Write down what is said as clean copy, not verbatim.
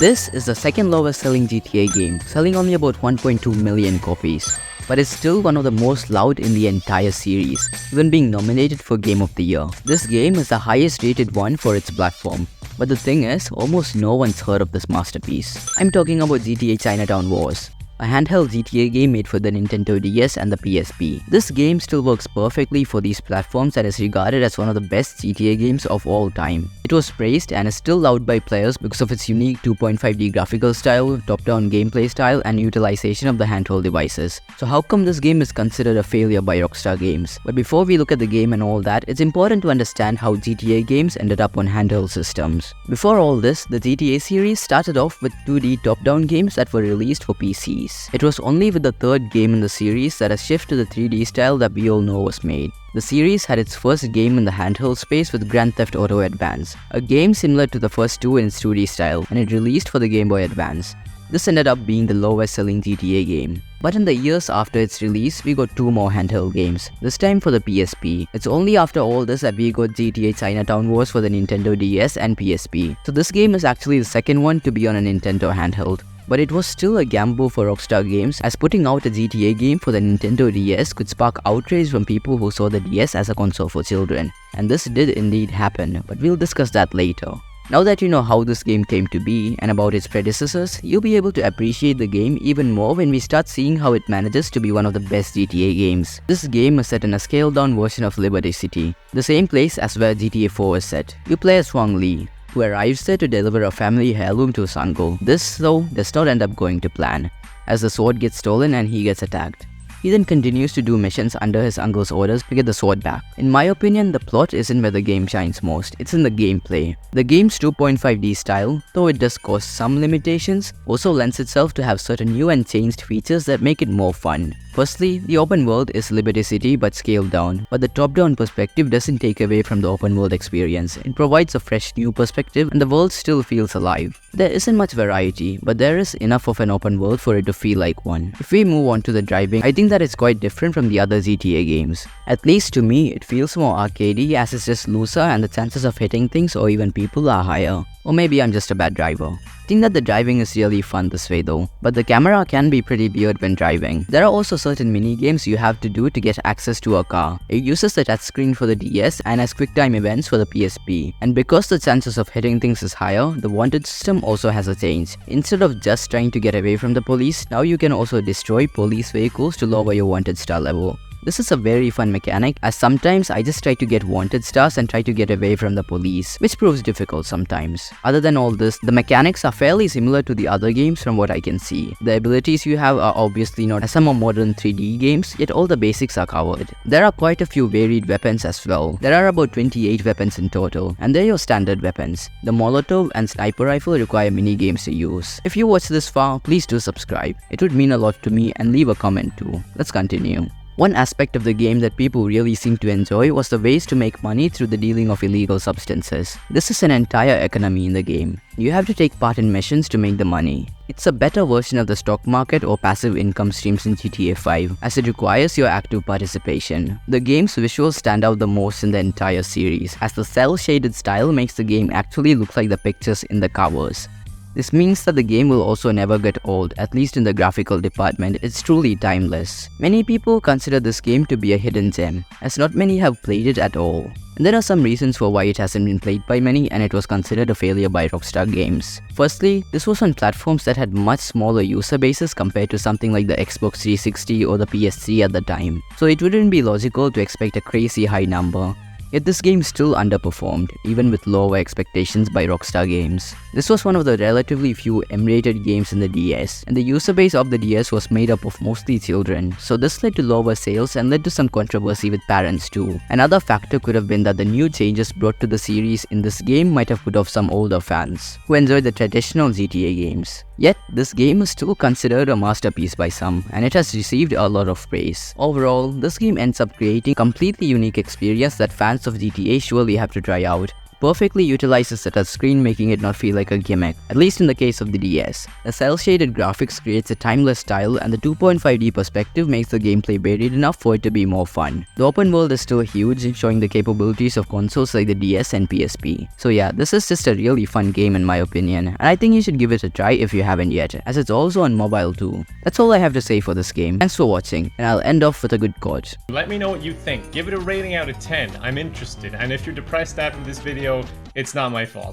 This is the second lowest selling GTA game, selling only about 1.2 million copies. But it's still one of the most loved in the entire series, even being nominated for Game of the Year. This game is the highest rated one for its platform. But the thing is, almost no one's heard of this masterpiece. I'm talking about GTA Chinatown Wars, a handheld GTA game made for the Nintendo DS and the PSP. This game still works perfectly for these platforms and is regarded as one of the best GTA games of all time. It was praised and is still loved by players because of its unique 2.5D graphical style, top-down gameplay style, and utilization of the handheld devices. So how come this game is considered a failure by Rockstar Games? But before we look at the game and all that, it's important to understand how GTA games ended up on handheld systems. Before all this, the GTA series started off with 2D top-down games that were released for PCs. It was only with the third game in the series that a shift to the 3D style that we all know was made. The series had its first game in the handheld space with Grand Theft Auto Advance, a game similar to the first two in its 2D style, and it released for the Game Boy Advance. This ended up being the lowest selling GTA game. But in the years after its release, we got two more handheld games, this time for the PSP. It's only after all this that we got GTA Chinatown Wars for the Nintendo DS and PSP. So this game is actually the second one to be on a Nintendo handheld. But it was still a gamble for Rockstar Games, as putting out a GTA game for the Nintendo DS could spark outrage from people who saw the DS as a console for children. And this did indeed happen, but we'll discuss that later. Now that you know how this game came to be and about its predecessors, you'll be able to appreciate the game even more when we start seeing how it manages to be one of the best GTA games. This game is set in a scaled down version of Liberty City, the same place as where GTA 4 is set. You play as Wang Li, who arrives there to deliver a family heirloom to his uncle. This, though, does not end up going to plan, as the sword gets stolen and he gets attacked. He then continues to do missions under his uncle's orders to get the sword back. In my opinion, the plot isn't where the game shines most, it's in the gameplay. The game's 2.5D style, though it does cause some limitations, also lends itself to have certain new and changed features that make it more fun. Firstly, the open world is Liberty City but scaled down, but the top-down perspective doesn't take away from the open world experience. It provides a fresh new perspective and the world still feels alive. There isn't much variety, but there is enough of an open world for it to feel like one. If we move on to the driving, I think that it's quite different from the other GTA games. At least to me, it feels more arcadey as it's just looser and the chances of hitting things or even people are higher. Or maybe I'm just a bad driver. I think that the driving is really fun this way though, but the camera can be pretty weird when driving. There are also certain mini games you have to do to get access to a car. It uses the touchscreen for the DS and has QuickTime events for the PSP. And because the chances of hitting things is higher, the wanted system also has a change. Instead of just trying to get away from the police, now you can also destroy police vehicles to lower your wanted star level. This is a very fun mechanic, as sometimes I just try to get wanted stars and try to get away from the police, which proves difficult sometimes. Other than all this, the mechanics are fairly similar to the other games from what I can see. The abilities you have are obviously not as some more modern 3D games, yet all the basics are covered. There are quite a few varied weapons as well. There are about 28 weapons in total, and they're your standard weapons. The Molotov and Sniper Rifle require mini games to use. If you watch this far, please do subscribe. It would mean a lot to me, and leave a comment too. Let's continue. One aspect of the game that people really seem to enjoy was the ways to make money through the dealing of illegal substances. This is an entire economy in the game. You have to take part in missions to make the money. It's a better version of the stock market or passive income streams in GTA 5, as it requires your active participation. The game's visuals stand out the most in the entire series, as the cel-shaded style makes the game actually look like the pictures in the covers. This means that the game will also never get old, at least in the graphical department. It's truly timeless. Many people consider this game to be a hidden gem, as not many have played it at all. And there are some reasons for why it hasn't been played by many and it was considered a failure by Rockstar Games. Firstly, this was on platforms that had much smaller user bases compared to something like the Xbox 360 or the PS3 at the time. So it wouldn't be logical to expect a crazy high number. Yet this game still underperformed, even with lower expectations by Rockstar Games. This was one of the relatively few M-rated games in the DS, and the user base of the DS was made up of mostly children, so this led to lower sales and led to some controversy with parents too. Another factor could have been that the new changes brought to the series in this game might have put off some older fans, who enjoyed the traditional GTA games. Yet, this game is still considered a masterpiece by some, and it has received a lot of praise. Overall, this game ends up creating a completely unique experience that fans of GTA surely have to try out. perfectly utilizes the touchscreen, making it not feel like a gimmick, at least in the case of the DS. The cel-shaded graphics creates a timeless style, and the 2.5D perspective makes the gameplay varied enough for it to be more fun. The open world is still huge, showing the capabilities of consoles like the DS and PSP. So yeah, this is just a really fun game in my opinion, and I think you should give it a try if you haven't yet, as it's also on mobile too. That's all I have to say for this game. Thanks for watching, and I'll end off with a good quote. Let me know what you think. Give it a rating out of 10. I'm interested, and if you're depressed after this video, it's not my fault.